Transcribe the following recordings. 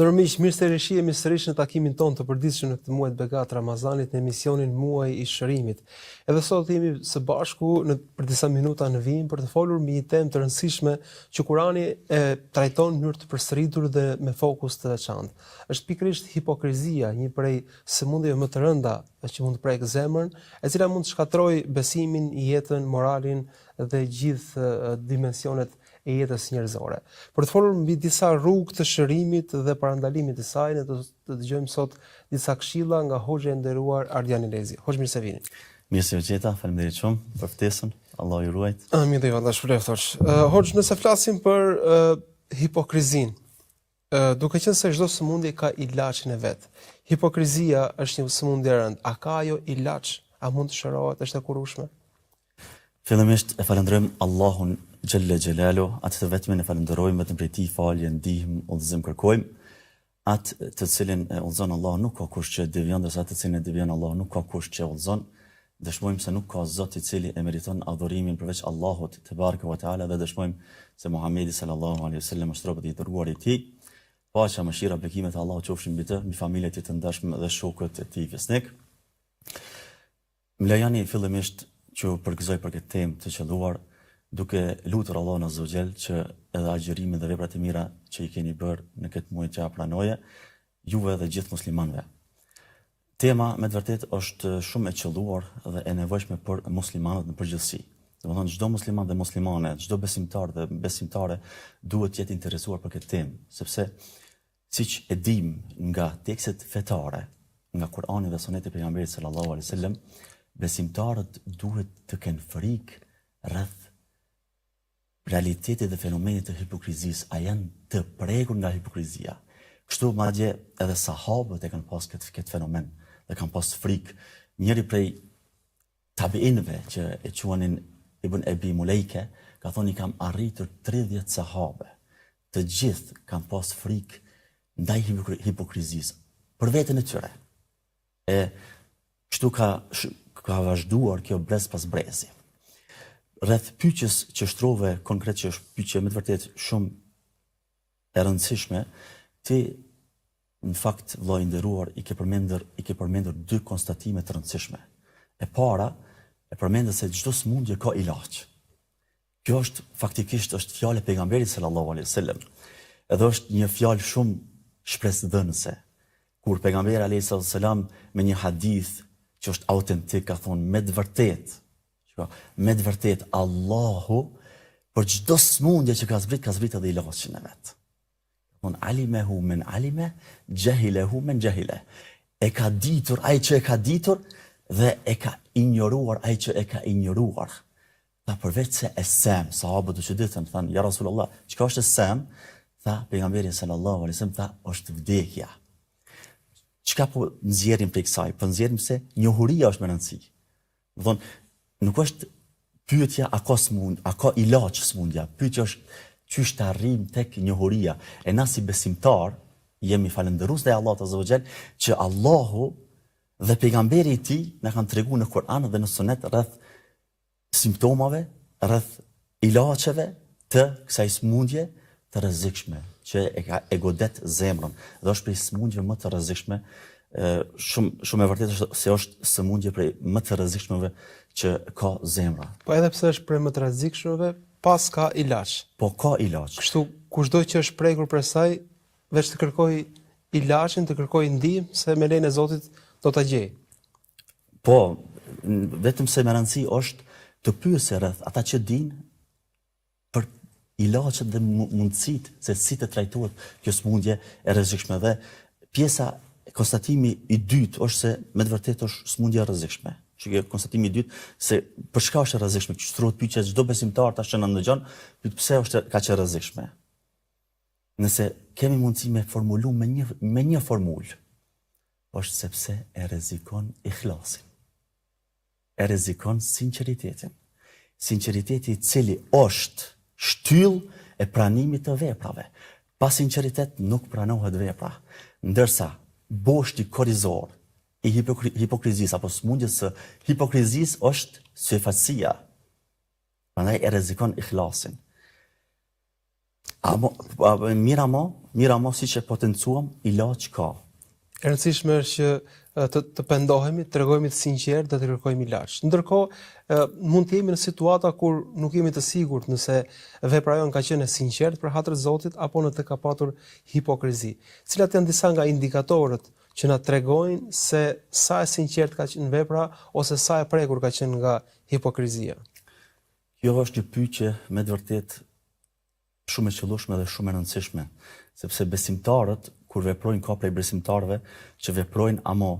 Normisht, mirë se rishihemi sërish në takimin tonë të përditshëm në këtë muaj të begatë Ramazanit në emisionin Muaj i Shërimit. Edhe sot jemi së bashku për disa minuta në vijim për të folur mbi një temë të rëndësishme që Kurani e trajton në mënyrë të përsëritur dhe me fokus të veçantë. Është pikërisht hipokrizia, një prej sëmundjeve më të rënda që mund të prekë zemrën, e cila mund të shkatërrojë besimin, jetën, moralin dhe gjithë dimensionet e jetës njerëzore. Për të folur mbi disa rrugë të shërimit dhe parandalimit të saj, ne do të dëgjojmë sot disa këshilla nga Hoxha e nderuar Ardian Elezi. Hoxh, mirë se vini. Mirë se u gjeta, faleminderit shumë për ftesën. Allah ju ruajt. Amin dhe ju Allah shpëleftosh. Hoxh, nëse flasim për hipokrizin, duke qenë se çdo sëmundje ka ilaçin e vet. Hipokrizia është një sëmundje e rëndë. A ka ajo ilaç? A mund të shërohet? Është e kurueshme? Fillimisht e falenderojmë Allahun Gjelle Gjelalu, atë të vetmin e falenderojmë, vetëm prej tij falje, ndihmë, udhëzim kërkojmë. Atë të cilin e udhëzon Allah nuk ka kush që devion, ndërsa atë të cilin e devion Allah nuk ka kush që udhëzon. Dëshmojmë se nuk ka Zot i cili e meriton adhurimin përveç Allahut te bareke ve teala dhe dëshmojmë se Muhamedi sallallahu alaihi wasallam është robi i dërguar i tij. Paqja, mëshira, bekimet e Allahut qofshin mbi të, mbi familjet e të ndershme dhe shokët e tij fesnik. Më lejani fillimisht që përgëzoj për këtë temë të qelluar, duke lutur Allahun azza wa jall që edhe agjërimet dhe veprat e mira që i keni bërë në këtë muaj që pranoje, juve dhe gjithë muslimanëve. Tema me të vërtetë është shumë e qelluar dhe e nevojshme për muslimanët në përgjithësi. Domethënë çdo musliman dhe muslimane, çdo besimtar dhe besimtare duhet të jetë interesuar për këtë temë, sepse siç e dim nga tekstet fetare, nga Kurani dhe Suneti e pejgamberit sallallahu alaihi wasallam, besimtarët duhet të kenë frikë rreth realitetit dhe fenomenit të hipokrizisë, a janë të prekur nga hipokrizia. Kështu madje edhe sahabët e kanë pas këtë fenomen dhe kanë pas frikë. Njëri prej tabiinëve që e quanin Ibn Abi Mulejke ka thonë i kam arritur 30 sahabe. Të gjithë kanë pas frikë ndaj hipokrizisë për veten e tyre. E kështu ka vazhduar kjo brez pas brezi. Rreth pyetjes që shtrove konkret, që është pyetje me të vërtetë shumë e rëndësishme, ti në fakt vllai nderuar i ke përmendur dy konstatime të rëndësishme. E para e përmendë se çdo sëmundje ka ilaç. Kjo është faktikisht është fjalë e pejgamberit sallallahu alaihi wasallam. Edhe është një fjalë shumë shpresëdhënëse. Kur pejgamberi alayhi salam me një hadith që është autentik ka thonë me të vërtet Allahu për çdo sëmundje që ka zbrit edhe ilaçin e vet. Don alimehu men alime, jahilehu men jahile. E ka ditur ai që e ka ditur dhe e ka injoruar ai që e ka injoruar. Tha përveç se esem, sahabët u çuditën, thanë ja Rasulullah, çka është esem? Tha pejgamberi sallallahu alaihi wasallam, tha është vdekja. Çka po nxjerrim prej kësaj? Po nxjerrim se njohuria është më rëndësi. Don nuk është pyetja a ka ilaç smundja, pyetja është çysh të arrijmë tek njohuria. E na si besimtar jemi falëndërues te Allahu azza wa jall që Allahu dhe pejgamberi i tij na kanë treguar në Kur'an dhe në Sunet rreth simptomave, rreth ilaçeve të kësaj smundje të rrezikshme që e godet zemrën dhe është prej smundjeve më të rrezikshme. Shumë e vërtetë se është sëmundje prej më të rrezikshmeve që ka zemra. Po edhe pse është prej më të rrezikshmeve, pas ka ilaç. Po ka ilaç. Kështu kushdo që është prekur për saj, veç të kërkoj ilaçin, të kërkoj ndihmë, se me lejen e Zotit do ta gjej. Po, vetëm se me rëndësi është të pyesë rreth ata që dinë për ilaçet dhe mundësitë se si të trajtohet kjo sëmundje e rrezikshme. Dhe pjesa konstatimi i dytë është se me të vërtetë është sëmundje e rrezikshme. Që konstatimi i dytë se për çka është e rrezikshme, që shtrohet pyetja çdo besimtar tash që na ndëgjon, pyet pse është kaq e rrezikshme. Nëse kemi mundësi me formulu me një formulë, është sepse e rrezikon ikhlasin. E rrezikon sinqeritetin. Sinqeriteti i cili është shtyllë e pranimit të veprave. Pa sinqeritet nuk pranohet vepra. Ndërsa boshti korrizor i hipokrizisë apo smundjes së hipokrizisë është syfacia. Prandaj e rrezikon ikhlasin. Mira mo si që potencuam, ilaç ka. E rëndësishme është që të pendohemi, të tregojmë të sinqert dhe të kërkojmë ilaç. Ndërkohë mund të jemi në situata kur nuk jemi të sigurt nëse vepra jonë ka qenë e sinqert për hatër të Zotit apo nëse ka patur hipokrizi. Cilat janë disa nga indikatorët që na tregojnë se sa e sinqert ka qenë vepra ose sa e prekur ka qenë nga hipokrizia? Kjo është një pyetje me të vërtetë shumë e qëllueshme dhe shumë e rëndësishme, sepse besimtarët kur veprojnë ka prej besimtarëve që veprojnë amo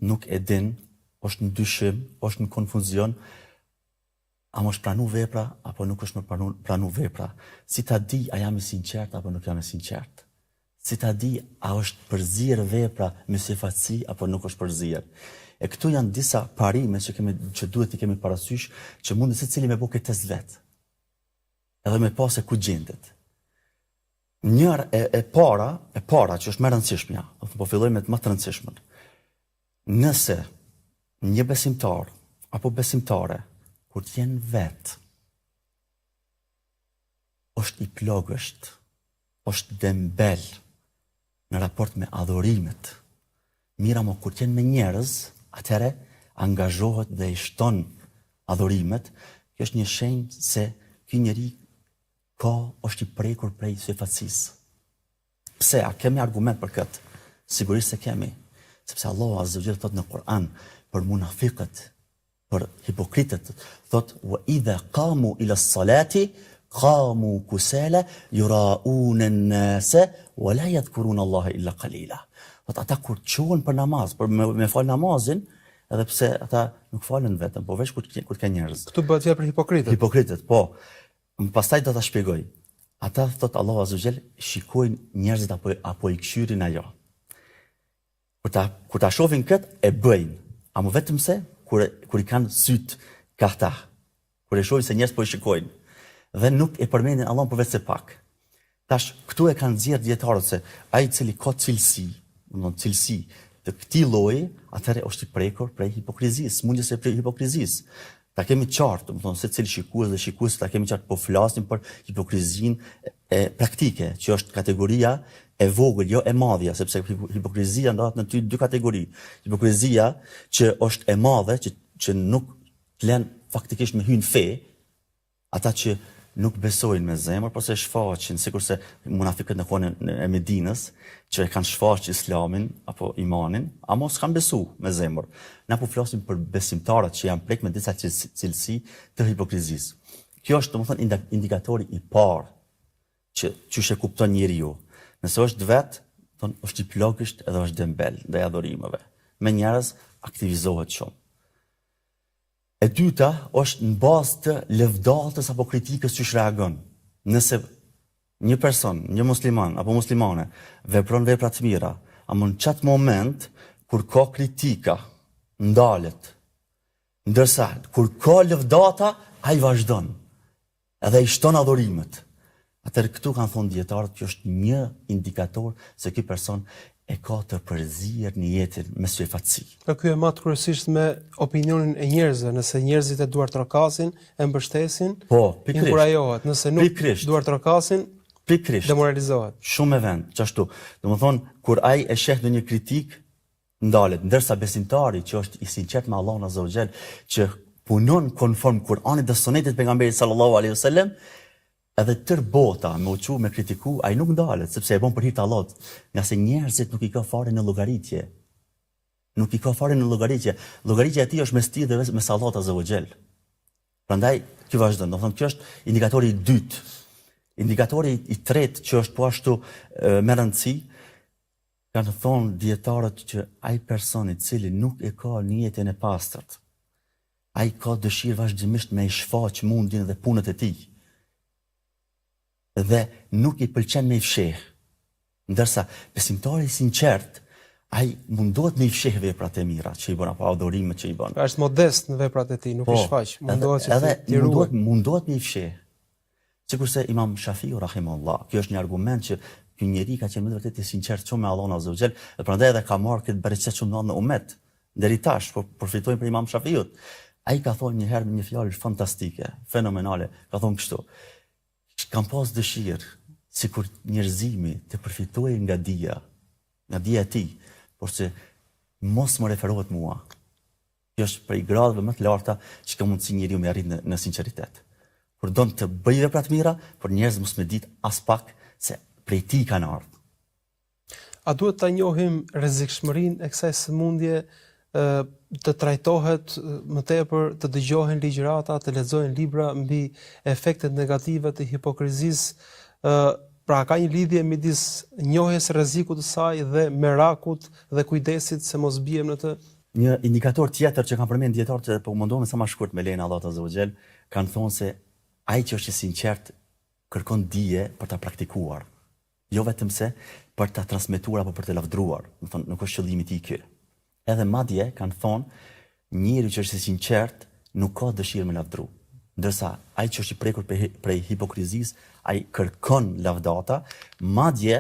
nuk e din, është në dyshim, është në konfuzion, amo është pranu vepra apo nuk është më pranu vepra. Si ta di a jam i sinqert apo nuk jam i sinqert. Si ta di a është përzir vepra me sifatësi apo nuk është përzir. E këtu janë disa parime që duhet i kemi parasysh që mundi secili me bëu këtë test vet. Edhe me pas se ku gjendet. Njëra e para që është më e rëndësishmja, po filloj me të më të rëndësishmen. Nëse një besimtar apo besimtare kur të jenë vet është i plogësht, është dembel në raport me adhurimet. Mira mo kur të jenë me njerëz, atëherë angazhohet dhe i shton adhurimet. Kjo është një shenjë se ky njeri është i prekur prej sifatësisë. Pse? A kemi argument për këtë? Sigurisht se kemi. Sepse Allahu Azza wa Jalla thot në Kur'an për munafiqët, për hipokritët, thot wa idha qamu ila s-salati qamu kusala yura'una an-nasa wa la yadhkuruna Allaha illa qalila. Thot ata kur quhen për namaz, për me fal namazin, edhe pse ata nuk falen vetëm, po veç kur ka njerëz. Këtu bëhet fjalë për hipokritët. Hipokritët, po. Pastaj do ta shpjegoj. Ata thot Allahu Azza wa Jall shikojnë njerëzit apo i këshyrin ajo. Kur ta shohin këtë e bëjnë. Amo vetëm se kur i kanë syt kahta. Kur e shohin se njerëz po i shikojnë dhe nuk e përmendin Allahun përveç se pak. Tash këtu e kanë nxjerr dietarët se ai i cili ka cilësi të këtij lloji, atëherë është i prekur prej hipokrizisë, mundjes së hipokrizisë. Ta kemi qartë, domethënë secili shikues dhe shikuesi ta kemi qartë, po flasim për hipokrizinë e praktike, që është kategoria e vogël, jo e madhja, sepse hipokrizia ndahet në dy kategori. Hipokrizia që është e madhe, që nuk lën faktikisht me hyrë në fe, ata që nuk besojnë me zemër, por se shfaqin, sikurse munafiqët në kohën e Medinës, që e kanë shfaqur Islamin apo imanin, ama s'kan besu me zemër. Na po flasim për besimtarët që janë prek me disa cilësi të hipokrizisë. Kjo është domethënë indikatori i parë që e kupton njeriu. Nëse është vet, thonë është i plogësht edhe është dembel ndaj adhurimeve. Me njerëz aktivizohet shumë. E dyta është në bazë të lëvdatës apo kritikës që reagon. Nëse një person, një musliman apo muslimane vepron vepra të mira, ama në çat moment kur ka kritika ndalet. Ndërsa kur ka lëvdata, ai vazhdon. Edhe i shton adhurimet. Atëherë këtu kanë thonë dietarët që është një indikator se ky person e ka të përzir një jetën me syfatësi. Ky e mat kryesisht me opinionin e njerëzve, nëse njerëzit e duart trokasin, e mbështesin, inkurajohet, nëse nuk duart trokasin, demoralizohet. Shumë e vend, çashtu. Domethënë kur ai e sheh ndonjë kritik, ndalet, ndërsa besimtari që është i sinqert me Allahun Azza wa Jall, që punon konform Kur'anit dhe Sunetit të pejgamberit sallallahu alaihi wasallam, edhe tër bota me uqu, me kritiku, ai nuk ndalet, sepse e bon për hir të Allahut, nga se njerëzit nuk i ka fare në llogaritje. Nuk i ka fare në llogaritje. Llogaritja e tij është mes tij dhe mes Allahut Azza wa Jall. Prandaj ky vazhdon. Do thonë kjo është indikatori i dytë. Indikatori i tretë që është po ashtu me rëndësi, kanë thonë dietarët që ai person i cili nuk e ka një jetën e pastërt, ai ka dëshirë vazhdimisht me i shfaq mundjen dhe punët e tij. Dhe nuk i pëlqen me i fsheh. Ndërsa besimtari i sinqert, ai mundohet me i fsheh veprat e mira që i bën apo adhurimet që i bën. Është modest në veprat e tij, nuk i shfaq, mundohet me i fsheh. Sikurse Imam Shafiu rahimahullah, kjo është një argument që ky njeri ka qenë më vërtet i sinqert shumë me Allahun Azza wa Jall, dhe prandaj edhe ka marrë këtë bereqet shumë në umet. Deri tash po përfitojnë për Imam Shafiut. Ai ka thonë një herë një fjalë fantastike, fenomenale, ka thonë kështu: kam pas dëshirë sikur njerëzimi të përfitojë nga dia e tij, por se mos më referohet mua. Kjo është prej gradëve më të larta që ka mundësi njeriu me arrit në sinqeritet. Kur don të bëj vepra të mira, por njerëz mos me ditë as pak se prej tij kanë ardhur. A duhet ta njohim rrezikshmërinë e kësaj sëmundje, të trajtohet më tepër, të dëgjohen ligjërata, të lexohen libra mbi efektet negative të hipokrizisë, pra ka një lidhje midis njohjes së rrezikut të saj dhe merakut dhe kujdesit se mos bijem në të? Një indikator tjetër që kanë përmend dietarët, po mundohem sa më shkurt me lejen e Allahut azza wa xal, kanë thonë se ai që është i sinqert kërkon dije për ta praktikuar, jo vetëm se për ta transmetuar apo për të lavdruar. Do thonë nuk është qëllimi i tij ky. Edhe madje kanë thonë njeriu që është i sinqert nuk ka dëshirë me lavdru, ndërsa ai që është i prekur prej hipokrizisë, ai kërkon lavdata, madje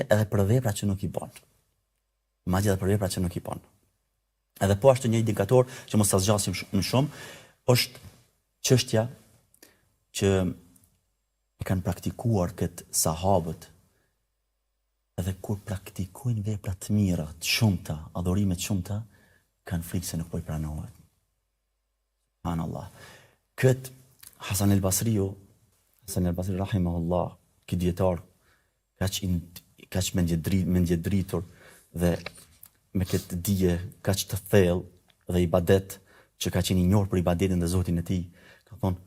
edhe për vepra që nuk i bën. Edhe po është një indikator që mos ta zgjasim më shumë, është çështja që e kanë praktikuar këtë sahabët. Edhe kur praktikojnë vepra të mira, të shumta, adhurime të shumta, kanë frikë se nuk po i pranohet. Subhanallah. Këtë Hasan el-Basri rahimahullah, ky dietar kaq mendjedritur dhe me këtë dije kaq të thellë dhe ibadet që ka qenë i njohur për ibadetin dhe Zotin e tij, ka thonë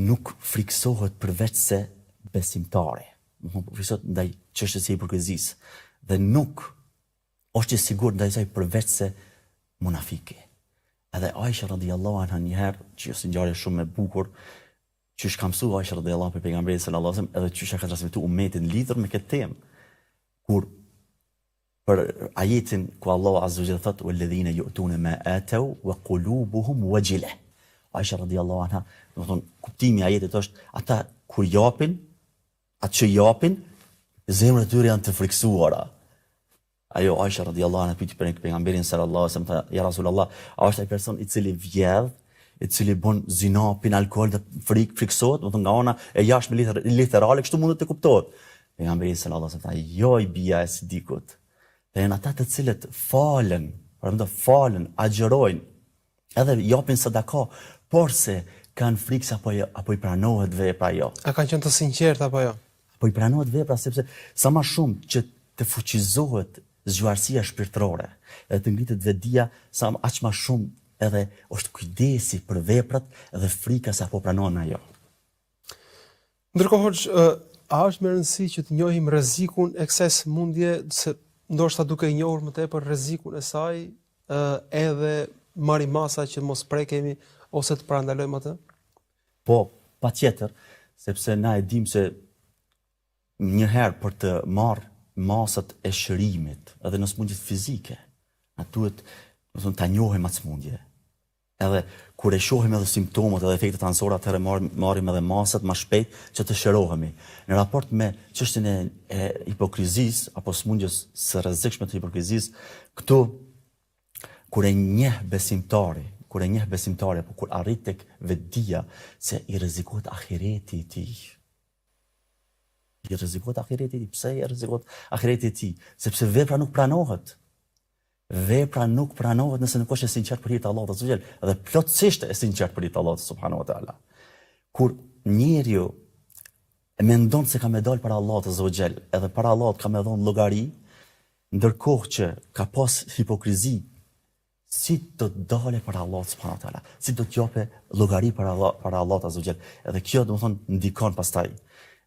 nuk friksohet përveç se besimtari. Friksohet ndaj çështjes së hipokrizisë dhe nuk është i sigurt ndaj saj përveç se munafiki. Edhe Aisha radhiyallahu anha një herë, që është ngjarje shumë e bukur, që ka mësuar Aisha radhiyallahu për pejgamberin sallallahu alajhi wasallam, edhe që ka transmetuar ummetin lidhur me këtë temë, kur për ajetin ku Allahu azza wa jalla thotë walladhina yu'tuna ma atau wa qulubuhum wajila. Aisha radhiyallahu anha, do të thonë kuptimi i ajetit është ata kur japin, atë që japin, zemrat e tyre janë të friksuara. Ajo Aisha radhiyallahu anha pyeti pejgamberin sallallahu alaihi wasallam, ja Rasulullah, a është ai person i cili vjedh, i cili bën zinë, pin alkool dhe friksohet, do të thonë nga ana e jashtme literale, kështu mund të kuptohet. Pejgamberi sallallahu alaihi wasallam, jo i bija e sidikut. Dhe janë ata të cilët falen, agjërojnë, edhe japin sadaka, por se kanë frikë se apo i pranohet vepra jo. A kanë qenë të sinqertë apo jo? Apo i pranohet vepra, sepse sa më shumë që të fuqizohet zgjuarësia shpirtërore, edhe të ngritet vetdia, sa aq më shumë edhe është kujdesi për veprat dhe frika se apo pranohen ajo. Ndërkohë, a është më rëndësi që të njohim rrezikun e kësaj sëmundje, se ndoshta duke i njohur më tepër rrezikun e saj, edhe marrim masa që mos prekemi ose të parandalojmë atë? Po, patjetër, sepse na e dim se një herë për të marrë masat e shërimit, edhe në sëmundjet fizike, na duhet, do të thonë, ta njohim atë sëmundje. Edhe kur e shohim edhe simptomat edhe efektet anësore, atëherë marrim edhe masat më shpejt që të shërohemi. Në raport me çështjen e hipokrizisë apo sëmundjes së rrezikshme të hipokrizisë, këtu kur e njeh besimtari apo kur arrit tek vetdia se i rrezikohet ahireti i tij. Pse i rrezikohet ahireti i tij? Sepse vepra nuk pranohet. Vepra nuk pranohet nëse nuk është e sinqert për hir të Allahut azza wa jall, dhe plotësisht e sinqert për hir të Allahut subhanahu wa taala. Kur njeriu mendon se ka më dal para Allahut azza wa jall, edhe para Allahut ka më dhënë llogari, ndërkohë që ka pas hipokrizi, si do të dalë para Allahut subhanahu wa taala, si do të japë llogari para Allahut azza wa jall. Edhe kjo domethënë ndikon pastaj.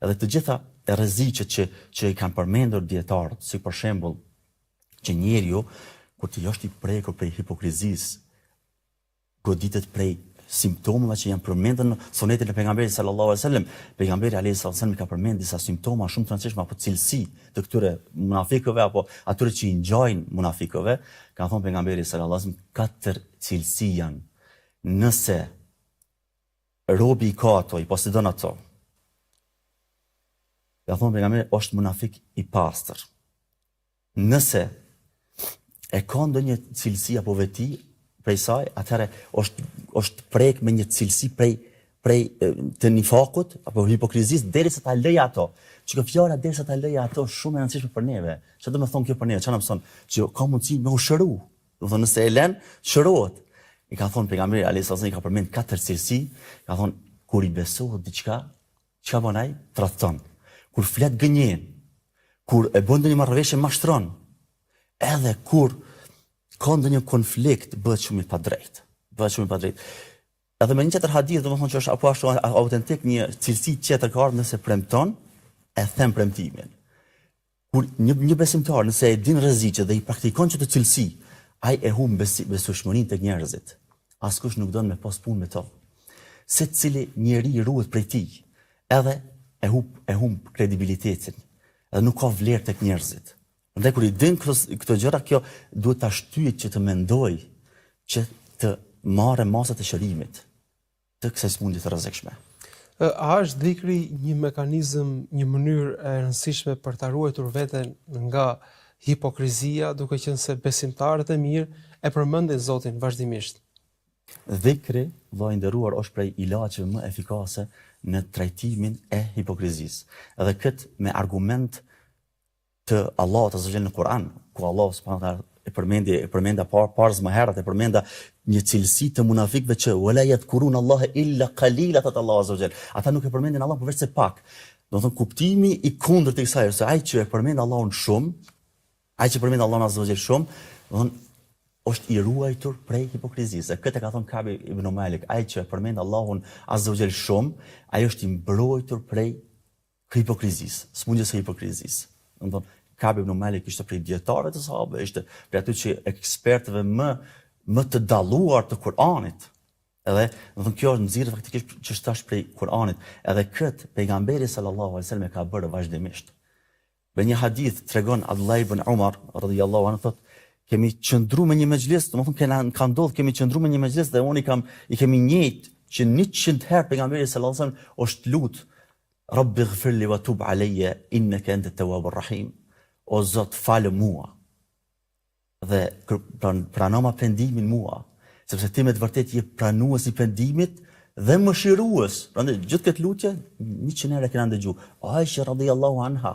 Edhe të gjitha rreziqet që i kanë përmendur dietarët, si për shembull që njeriu kur të është i prekur prej hipokrizisë, goditet prej simptomeve që janë përmendur në sunetin e pejgamberit sallallahu alajhi wasallam. Pejgamberi alayhi wasallam ka përmendur disa simptoma shumë të rëndësishme apo cilësi të këtyre munafikëve apo atyre që i ngjajnë munafikëve. Ka thonë pejgamberi sallallahu alajhi wasallam 4 cilësi janë. Nëse robi i ka ato, i posedon ato, ka thonë pejgamberi është munafik i pastër. Nëse e ka ndonjë cilësi apo veti prej saj, atëherë është prek me një cilësi prej prej të nifakut apo hipokrizisë derisa ta lej ato. Që kjo fjala derisa ta lej ato shumë e rëndësishme për neve. Çfarë do të thonë kjo për neve? Çfarë na mëson? Që ka mundësi me u shëru. Do të thonë nëse e lën, shërohet. I ka thonë pejgamberi alayhis salam i ka përmend 4 cilësi, ka thonë kur i besohet diçka, çka bën ai? Tradhton. Kur flet gënjen, kur e bën ndonjë marrëveshje mashtron, edhe kur ka ndonjë konflikt bëhet shumë i padrejtë. Bëhet shumë i padrejtë. Edhe me një tjetër hadith, domethënë që është apo ashtu autentik, një cilësi tjetër ka ardhur nëse premton, e them premtimin. Kur një besimtar nëse e din rreziqet dhe i praktikon çdo cilësi, ai e humb besueshmërinë tek njerëzit. Askush nuk don me pas punë me to. Secili njeri ruhet prej tij, edhe e humb kredibilitetin. Edhe nuk ka vlerë tek njerëzit. Prandaj kur i din këto gjëra, kjo duhet ta shtyhet që të mendoj që të marrë masat e shërimit të kësaj smundje të rrezikshme. A është dhikri një mekanizëm, një mënyrë e rëndësishme për ta ruajtur veten nga hipokrizia, duke qenë se besimtarët e mirë e përmendin Zotin vazhdimisht? Dhikri, vllai nderuar, është prej ilaçeve më efikase në trajtimin e hipokrizisë. Edhe këtë me argument të Allahut azza wa jalla në Kur'an, ku Allah subhanahu wa taala e përmenda parë më herët, e përmenda një cilësi të munafikëve që wala yadhkuruna Allah illa qalila tat Allah azza wa jalla. Ata nuk e përmendin Allah përveç se pak. Do të thonë kuptimi i kundërt të kësaj, se ai që e përmend Allahun shumë, ai që përmend Allahun azza wa jalla shumë, do të thonë është i ruajtur prej hipokrizisë. Këtë ka thënë Kabi ibn Malik, ai që përmend Allahun azza wa jalla shumë, ai është i mbrojtur prej hipokrizisë, smundjes së hipokrizisë. Do të thonë Kabi ibn Malik ishte prej dietarëve të sahabëve, ishte prej aty që ekspertëve më të dalluar të Kur'anit. Edhe, do të thonë kjo është nxirrje faktikisht që është prej Kur'anit. Edhe kët pejgamberi sallallahu alaihi wasallam e ka bërë vazhdimisht. Në një hadith tregon Abdullah ibn Umar radhiyallahu anhu thotë, kemi qëndruar me një mexhlis, do të thonë ka ndodhur kemi qëndruar me një mexhlis dhe unë i kemi njëjtë që 100 herë pejgamberi sallallahu alaihi wasallam është lut Rabbi ighfirli wa tub alayya innaka antat tawwabur rahim. O Zot, falë mua dhe pranoma pendimin mua, sepse ti me të vërtet je pranues i pendimit dhe mëshirues. Prandaj gjithë këtë lutje 100 herë kena dëgjuar. Aisha radhiyallahu anha,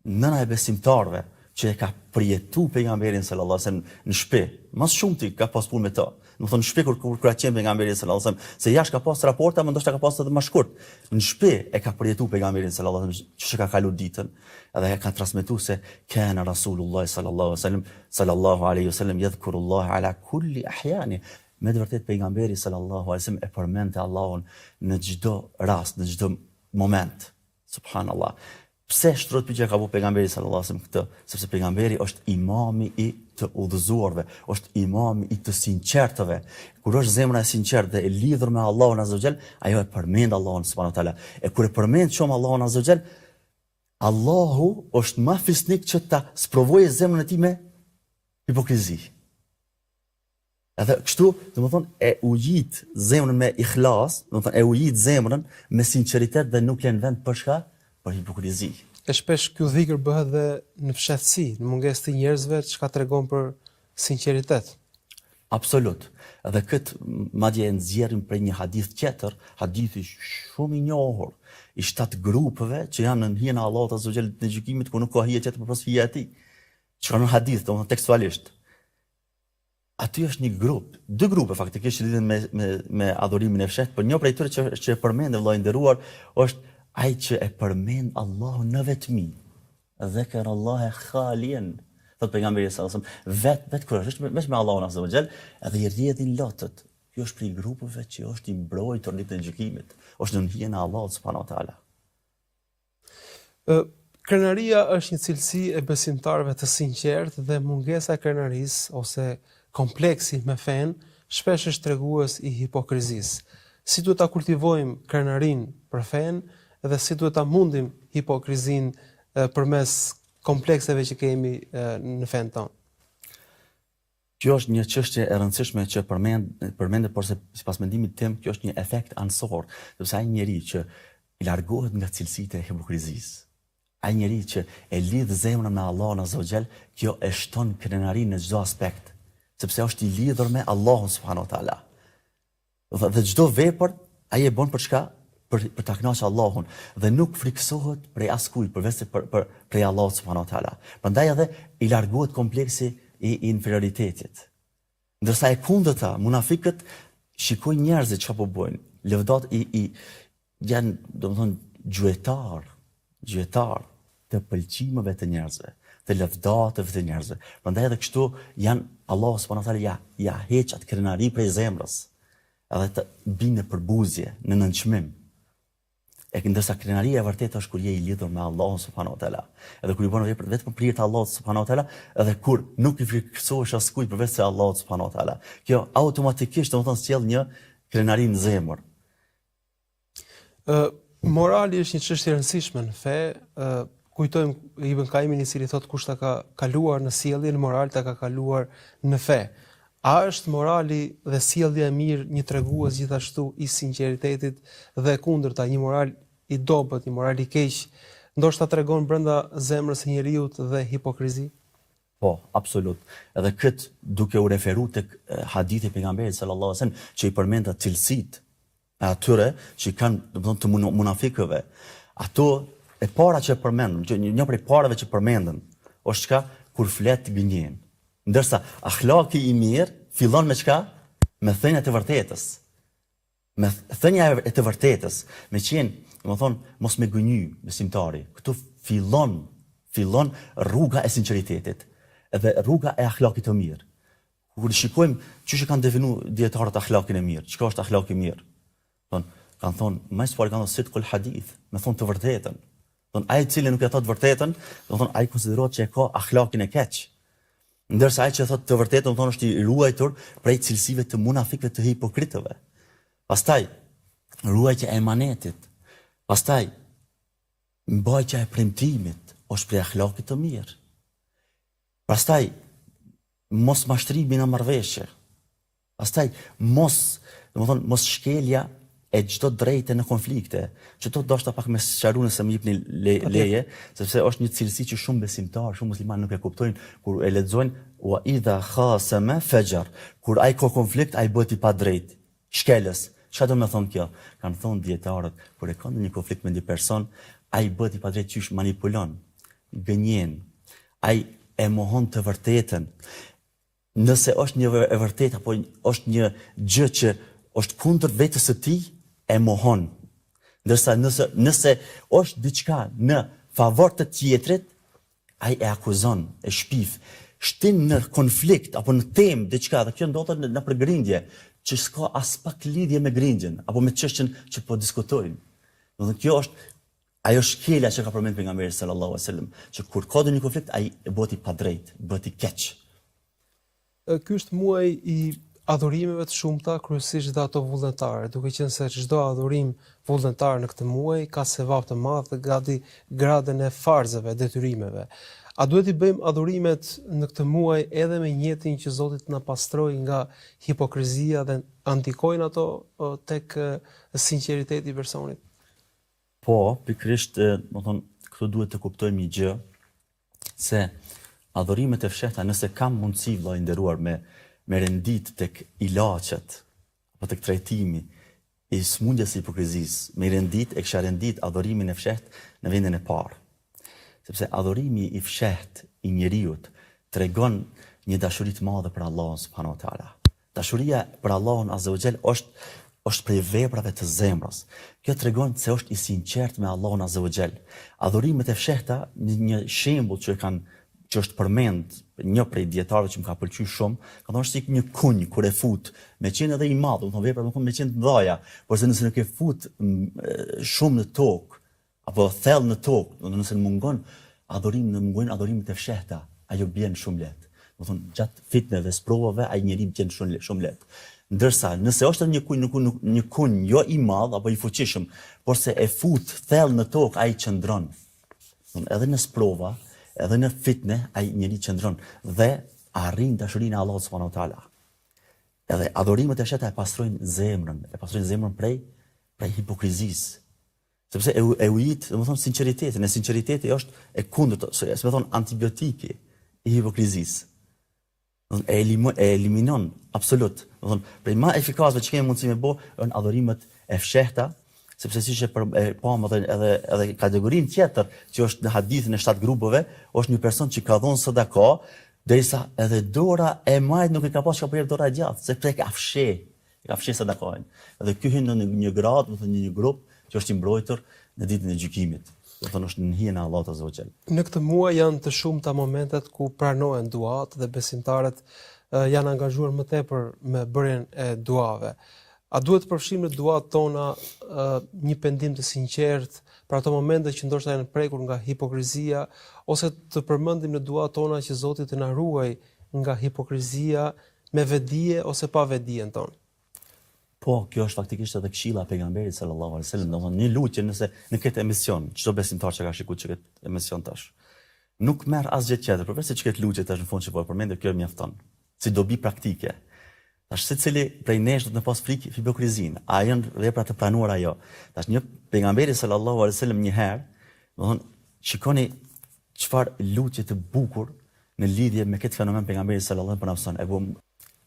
nëna e besimtarëve, që e ka përjetu pejgamberin sallallahu alaihi wasallam në shtëpi, mas shumti ka pas punë me to. Do thonë në shtëpi kur ka qenë pejgamberi sallallahu alaihi wasallam, se jashtë ka pas raporta, më ndoshta ka pas edhe më shkurt. Në shtëpi e ka përjetu pejgamberin sallallahu alaihi wasallam, që ka kaluar ditën, edhe ka transmetuar se kana Rasulullah sallallahu alaihi wasallam yadhkurullah ala kulli ahyani. Me të vërtet pejgamberi sallallahu alaihi wasallam e përmendte Allahun në çdo rast, në çdo moment. Subhanallah. Pse shtrot pyetja ka bu pejgamberi sallallahu alaihi wasallam këtë? Sepse pejgamberi është imami i të udhëzuarve, është imami i të sinqertëve. Kur është zemra e sinqertë dhe e lidhur me Allahun azza wa jall, ajo e përmend Allahun subhanahu wa taala. E kur e përmend shumë Allahun azza wa jall, Allahu është më fisnik që ta sprovojë zemrën e tij me hipokrizi. Edhe kështu, domethënë e ugjit zemrën me ikhlas, domethënë e ugjit zemrën me sinqeritet dhe nuk lën vend për shka? Për hipokrizi. E shpesh ky dhikr bëhet dhe në fshehtësi, në mungesë të njerëzve, çka tregon për sinqeritet. Absolut. Edhe këtë madje e nxjerrim për një hadith tjetër, hadithi shumë i njohur, i 7 grupeve që janë në hijen e Allahut azza wa jall në gjykimit, ku nuk ka hije tjetër përveç hija e tij. Çka në hadith, domethënë tekstualisht. Aty është një grup, 2 grupe faktikisht që lidhen me adhurimin e fshehtë, por një prej tyre që e përmend vllai nderuar është ai që e përmend Allahun në vetmi. Dhekar Allah khalien. Thot pejgamberi sallallahu alaihi wasallam, vet kur është me Allahun azza wa jall, edhe i rrjedhin lotët. Ky është prej grupeve që është i mbrojtur ditën e gjykimit. Është në hijen e Allahut subhanahu wa taala. Krenaria është një cilësi e besimtarëve të sinqertë dhe mungesa e krenarisë ose kompleksi me fen shpesh është tregues i hipokrizisë. Si duhet ta kultivojmë krenarin për fen dhe si duhet ta mundim hipokrizin përmes komplekseve që kemi në fen tonë. Kjo është një çështje e rëndësishme që përmendet, por se sipas mendimit tim, kjo është një efekt ansor, sepse ai njeriu që i largohet nga cilësitë e hipokrizisë, ai njeriu që e lidh zemrën me Allahun azza wa jall, kjo e shton krenarinë në çdo aspekt, sepse është i lidhur me Allahun subhanahu wa taala. Dhe çdo vepër Ai e bën për çka? Për ta kënaqur Allahun dhe nuk friksohet prej askujt përveç se prej Allahut subhanahu wa taala. Prandaj edhe i largohet kompleksi i inferioritetit. Ndërsa e kundërta, munafikët shikojnë njerëzit çfarë po bëjnë. Lëvdat janë, domethënë, gjuetar të pëlqimeve të njerëzve, të lëvdatëve të njerëzve. Prandaj edhe kështu janë Allahu subhanahu wa taala ja heq atë krenari prej zemrës. Edhe të binë në përbuzje, në nënçmim. Ndërsa krenaria e vërtetë është kur je i lidhur me Allahun subhanahu wa taala. Edhe kur i bën vepra vetëm për hir të Allahut subhanahu wa taala, edhe kur nuk i friksohesh askujt përveç se Allahut subhanahu wa taala. Kjo automatikisht sjell një krenari në zemër. Morali është një çështje e rëndësishme në fe. Kujtojmë Ibn Kaimin i cili thotë kush ta ka kaluar në sjellje, në moral ta ka kaluar në fe. A është morali dhe sjellja e mirë një tregues gjithashtu i sinqeritetit dhe kundërta, një moral i dobët, një moral i keq, ndoshta tregon brenda zemrës së njeriut dhe hipokrizi? Po, absolut. Edhe këtë duke u referuar tek hadithi i pejgamberit sallallahu alajhi wasallam që i përmend atë cilësitë e atyre që kanë, domethënë, të munafikëve. Ato e para që përmendëm, që një prej parave që përmendën, është çka? Kur flet gënjen. Ndërsa akhlaki i mirë fillon me çka? Me thënia e vërtetës. Me thënia e të vërtetës, me qenë, domethënë, mos me gënjy besimtari. Këtu fillon rruga e sinqeritetit, edhe rruga e akhlakit të mirë. Kur shikojmë çuçi kanë definuar dietarët akllakin e mirë, çka është akllaki i mirë? Kanë thonë, më së pari kanë thonë sidqul hadith, me thonë të vërtetën. Ai i cili nuk e thot të vërtetën, domethënë ai konsiderohet që e ka akllakin e keq. Ndërsa ai që thot të vërtetën, domethënë është i ruajtur prej cilësive të munafikëve, të hipokritëve. Pastaj ruajtja e emanetit. Pastaj mbajtja e premtimit është prej akllakit të mirë. Pastaj mos mashtrimi në marrëveshje. Pastaj mos shkelja e çdo drejte në konflikte. Që to ndoshta pak me sqaruar se më jepni leje, sepse është një cilësi që shumë besimtarë, shumë muslimanë nuk e kuptojnë kur e lexojnë wa idha khasama fajar. Kur ai ka konflikt, ai bëhet i padrejt, shkelës. Çfarë do të thonë kjo? Kanë thonë dietarët, kur e ka një konflikt me një person, ai bëhet i padrejt, qysh manipulon, gënjen. Ai e mohon të vërtetën. Nëse është një e vërtetë apo është një gjë që është kundër vetes së tij, e mohon. Ndërsa nëse është diçka në favor të tjetrit, ai e akuzon, e shpif, shtin në konflikt apo në temë diçka, dhe kjo ndodhet në përgrindje, që s'ka as pak lidhje me grindjen apo me çështjen që po diskutojnë. Do të kjo është ajo shkelja që ka përmendur pejgamberi sallallahu alajhi wasallam, që kur ka një konflikt ai bëhet i padrejt, bëhet i keq. Ky është muaj i adhurimeve të shumta, kryesisht dhe ato vullnetare, duke qenë se çdo adhurim vullnetar në këtë muaj ka sevap të madh dhe gati gradën e farzeve, detyrimeve. A duhet i bëjmë adhurimet në këtë muaj edhe me njetin që Zoti na pastroi nga hipokrizia dhe ndikojnë ato tek sinqeriteti i personit? Po, pikërisht, këtu duhet të kuptojmë një gjë, se adhurimet e fshehta, nëse kam mundësi vëllai i nderuar me rendit tek ilaçet apo tek trajtimi i smundjes së hipokrizisë, me rendit e kisha rendit adhurimin e fshehtë në vendin e parë. Sepse adhurimi i fshehtë i njeriut tregon një dashuri të madhe për Allahun subhanahu wa taala. Dashuria për Allahun azza wa jall është prej veprave të zemrës. Kjo tregon se është i sinqert me Allahun azza wa jall. Adhurimet e fshehta, një shembull që është përmend një prej dietarëve që më ka pëlqyer shumë, ka thënë si një kunj kur e fut, me qenë edhe i madh, do të thonë vepra me qenë të mëdha, por se nëse nuk e fut shumë në tokë apo thellë në tokë, do të thonë nëse mungon adhurimin e fshehta, ajo bën shumë lehtë. Do të thonë gjatë fitneve, sprovave, ai njeriu bën shumë lehtë. Ndërsa nëse është një kunj jo i madh apo i fuqishëm, por se e fut thellë në tokë, ai qëndron. Edhe në sprova, edhe në fitne, ai njeriu qëndron dhe arrin dashurinë e Allahut subhanahu wa taala. Edhe adhurimet e fshehta e pastrojnë zemrën prej hipokrizisë. Sepse e ujit, domethënë sinqeritetin, sinqeriteti është e kundërt, si më thon antibiotiki i hipokrizisë. E eliminon absolut Do thonë, prej më efikazave që kemi mundësi me bë janë adhurimet e fshehta, sepse siç e pam edhe kategorinë tjetër që është në hadithin e 7 grupeve, është një person që ka dhënë sadaka, derisa edhe dora e majt nuk e ka pas çka për dora e gjatë, sepse e ka fsheh sadakën. Edhe ky hyn në një grad, do thonë një grup që është i mbrojtur në ditën e gjykimit. Do thonë është në hijen e Allahut azza wa xal. Në këtë muaj janë të shumta momentet ku pranohen duat dhe besimtarët janë angazhuar më tepër me bërjen e duave. A duhet të përfshijmë në duat tona një pendim të sinqert për ato momente që ndoshta janë prekur nga hipokrizia, ose të përmendim në duat tona që Zoti të na ruaj nga hipokrizia me vetdije ose pa vetdijen tonë? Po, kjo është faktikisht edhe këshilla e pejgamberit sallallahu alaihi wasallam, domethënë një lutje nëse në këtë emision, çdo besimtar që ka shikuar këtë emision tash, nuk merr asgjë tjetër, përveç se çka lutje tash në fund që po përmendë, kjo mjafton. Si dobi praktike. Tash secili prej nesh do të pas frikë hipokrizin. A janë vepra të planuara ajo? Tash një pejgamberi sallallahu alaihi wasallam një herë, domethënë shikoni çfarë lutje të bukur në lidhje me këtë fenomen pejgamberi sallallahu alaihi wasallam për na mëson.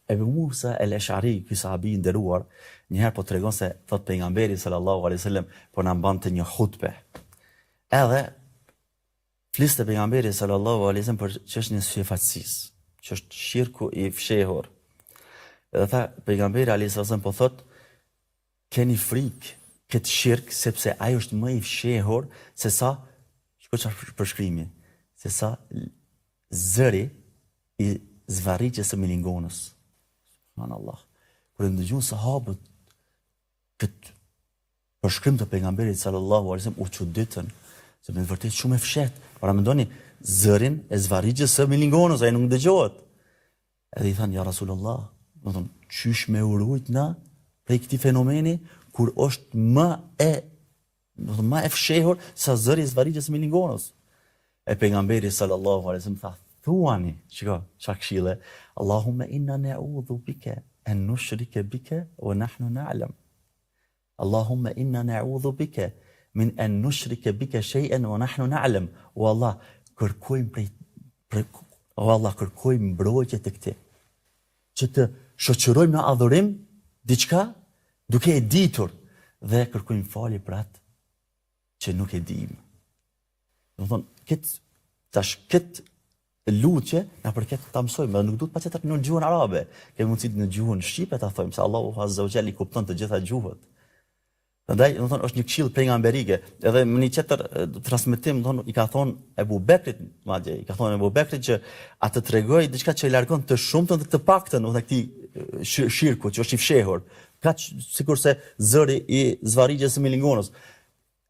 Ebu Musa el-Eshari, ky sahabi i nderuar, një herë po tregon se thot pejgamberi sallallahu alaihi wasallam po na mbante një hutbe. Edhe fliste pejgamberi sallallahu alaihi wasallam për çështjen e shefatësisë, që është shirku i fshehur. Edhe tha pejgamberi alaihi wasallam po thot, keni frikë këtë shirk sepse ai është më i fshehur se sa, shikoj çfarë përshkrimi, se sa zëri i zvarriqjes së milingonës. Allah. Kur ndëgjon sahabët këtë përshkrim të pejgamberit sallallahu alaihi wasallam u çuditën, se në vërtet shumë e fshehtë. Para mendoni zërin e zvarriqjes së milingonës, ai nuk dëgjohet. Edhe i thanë ja Rasulullah, do të thonë çysh me urujt na prej këtij fenomeni kur është më e fshehur sa zëri i zvarriqjes së milingonës. E pejgamberi sallallahu alaihi wasallam tha thuani, shiko, çka këshille, Allahumma inna na'udhu bika an nushrika bika wa nahnu na'lam. Allahumma inna na'udhu bika min an nushrika bika shay'an wa nahnu na'lam. O Allah, kërkojmë mbrojtje tek ti. Që të shoqërojmë në adhurim diçka duke e ditur dhe kërkojmë falje për atë që nuk e dim. Do thonë, këtë lutje na përket ta mësojmë, edhe nuk duhet patjetër në gjuhën arabe. Kemi mundësi në gjuhën shqipe ta thojmë se Allahu azza wa jalla i kupton të gjitha gjuhët. Prandaj, do thonë është një këshill pejgamberike. Edhe në një tjetër transmetim, do thonë i ka thonë Ebu Bekrit, madje i ka thonë Ebu Bekrit që atë tregoi diçka që i largon të shumtën dhe të paktën në këtij shirku që është i fshehur. Kaq sikurse zëri i zvarriqjes së milingonës.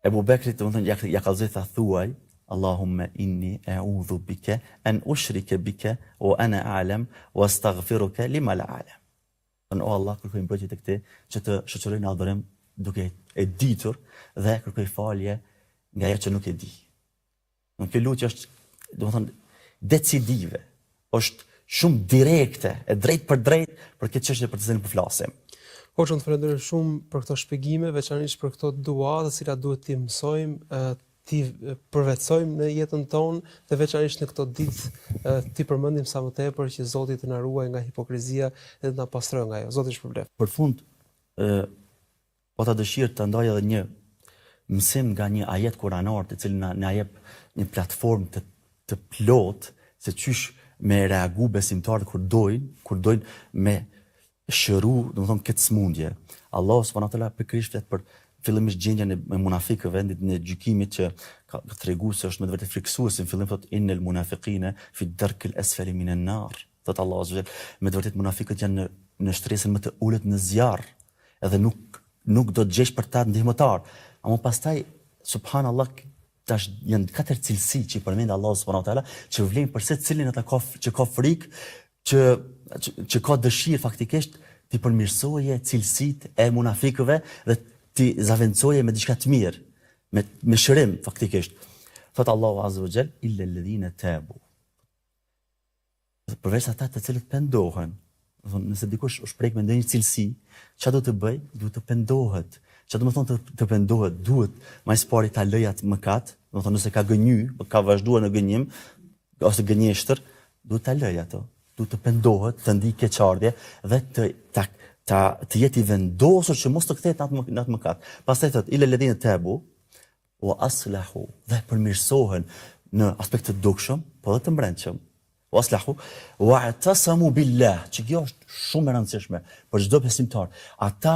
Ebu Bekrit, do thonë ja kallëzoi tha thuaj Allahumma inni a'udhu bika an ushrika bika wa ana a'lam wa astaghfiruka lima la a'lam. O Allah, kërkoj mbrojtje tek ti që të shoqëroj në adhurim duke e ditur dhe kërkoj falje nga ajo që nuk e di. Kjo lutje është, domethënë, decisive, është shumë direkte, e drejt për këtë çështje për të cilën po flasim. Hoxhën, të falenderoj shumë për këto shpjegime, veçanërisht për këto dua, të cilat duhet t'i mësojmë, ti përvetsojmë në jetën tonë dhe veçanërisht në këto ditë ti përmendim sa më tepër që Zoti të na ruaj nga hipokrizia dhe të na pastrojë nga ajo. Zoti shpërblet. Për fund, po ta dëshirë të ndaj edhe një mësim nga një ajet kuranor, i cili na jep një platformë të plot se çysh me reagu besimtarët kur dojnë me shëru, domethënë këtë smundje. Allahu subhanahu wa taala pikërisht për fillimisht gjendjen e munafikëve në gjykimit që ka treguar se është me vërtet frikësues në fillim thotë innal munafiqina fi darkil asfali minan nar. Thotë Allahu azza wajal, me vërtet munafikët janë në shtresën më të ulët në zjarr, edhe nuk do të gjesh për ta ndihmëtar. Ama pastaj subhanallahu tash janë 4 cilësi që i përmend Allahu subhanahu wa taala që vlen për secilin ata që ka frikë, që ka dëshirë faktikisht të përmirësoje cilësitë e munafikëve dhe ti zaventsoje me diçka të mirë, me shërim faktikisht. Thot Allahu azza wa jall illa alladhina tabu. Përveç ata të cilët pendohen. Nëse dikush është prek me ndonjë cilësi, çfarë do të bëj? Duhet të pendohet. Çfarë do të thonë të pendohet? Duhet më së pari ta lëj atë mëkat, do të thonë nëse ka gënjy, ka vazhduar në gënjim ose gënjeshtër, duhet ta lëj ato. duhet të pendohet, të ndiqë keqardhje dhe të jetë i vendosur që mos të kthehet në atë mëkat. Pastaj thotë ila alladhina tabu wa aslahu, dhe përmirësohen në aspekt të dukshëm, po dhe të mbrëmshëm. Wa aslahu wa atasamu billah, që kjo është shumë e rëndësishme për çdo besimtar. Ata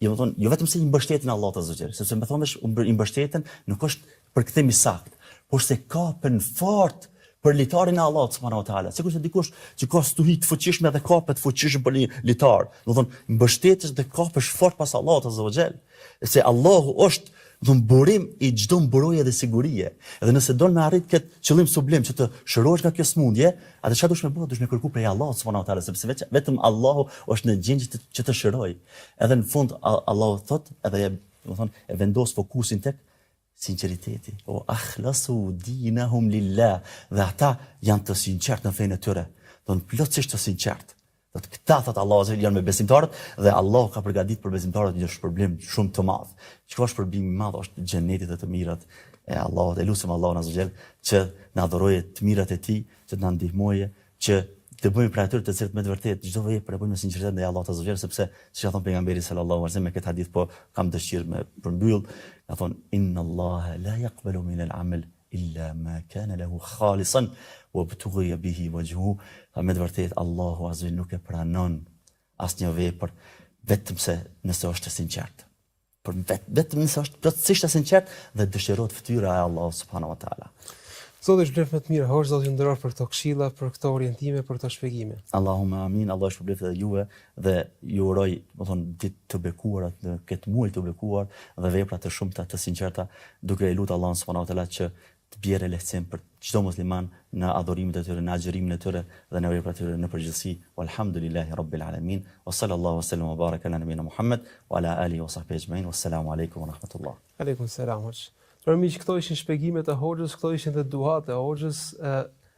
jo vetëm se i mbështetin Allahut azza wa jall, sepse më thonë i mbështeten nuk është për kthim i sakt, por se kapen fort për litarin e Allahut subhanahu wa taala. Sikur se dikush që ka stuhi të fuqishme dhe kapet fuqishëm për një litar. Do thonë mbështetesh dhe kapesh fort pas Allahut azza wa jall. Se Allahu është burim i çdo mburoje dhe sigurie. Edhe nëse don me arrit këtë qëllim sublim që të shërohesh nga kjo smundje, atë çfarë dush me bëj? Dush me kërku prej Allahut subhanahu wa taala, sepse vetëm Allahu është në gjendje që të shërojë. Edhe në fund Allahu thot, edhe do thonë e vendos fokusin tek sinqeriteti. O akhlasu dinahum lillah, dhe ata janë të sinqertë në fenë e tyre. Do të plotësisht të sinqertë. Do të këta thot Allahu janë me besimtarët dhe Allahu ka përgatitur për besimtarët një shpërblim shumë të madh. Çka është shpërbimi i madh është xheneti dhe të mirat e Allahut. E lutem Allahun azza xhel që na dhurojë të mirat e tij, që të na ndihmojë, që të bëjmë për atyre të cilët me të vërtetë çdo vepër e bëjmë me sinqeritet ndaj Allahut azza xhel, sepse siç ka thënë pejgamberi sallallahu alaihi wasallam me këtë hadith, po kam dëshirë me përmbyll, ka thonë inna Allaha la yaqbalu min al-amal illa ma kana lahu khalisan wa btughiya bihi wajhuhu. Me të vërtetë Allahu azza wa jall nuk e pranon asnjë vepër vetëm se nëse është e sinqertë. Por vetëm nëse është plotësisht e sinqertë dhe dëshirohet fytyra e Allahut subhanahu wa taala. Zoti ju shpëlbeft më të mirë, hoxh, Zoti ju nderoft për këto këshilla, për këto orientime, për këto shpjegime. Allahumma amin. Allah shpëlbeft edhe juve dhe ju uroj, do thonë, ditë të bekuara, në këtë muaj të bekuar dhe vepra të shumta të sinqerta, duke e lutur Allahun subhanahu wa taala që të bjerë lehtësim për çdo musliman në adhurimet e tyre, në agjërimin e tyre dhe në veprat e tyre në përgjithësi. Walhamdulillahi rabbil alamin. Wa sallallahu wa sallam wa baraka ala nabina Muhammad wa ala alihi wa sahbihi ajma'in. Wassalamu alaikum wa rahmatullah. Aleikum selam. Për miq, këto ishin shpjegimet e hoxhës, këto ishin të duhat e hoxhës.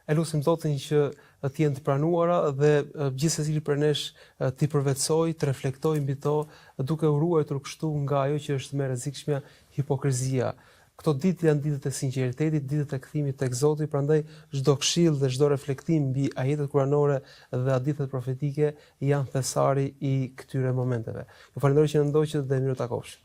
E lutim Zotin që të jenë të pranuara dhe gjithsesi për nesh t'i përvetsoj, të reflektoj mbi to, duke u ruajtur kështu nga ajo që është më e rrezikshme, hipokrizia. Këto ditë janë ditët e sinqeritetit, ditët e kthimit tek Zoti, prandaj çdo këshill dhe çdo reflektim mbi ajetet kuranore dhe hadithet profetike janë thesari i këtyre momenteve. Ju falenderoj që na ndoqët dhe miru takofsh.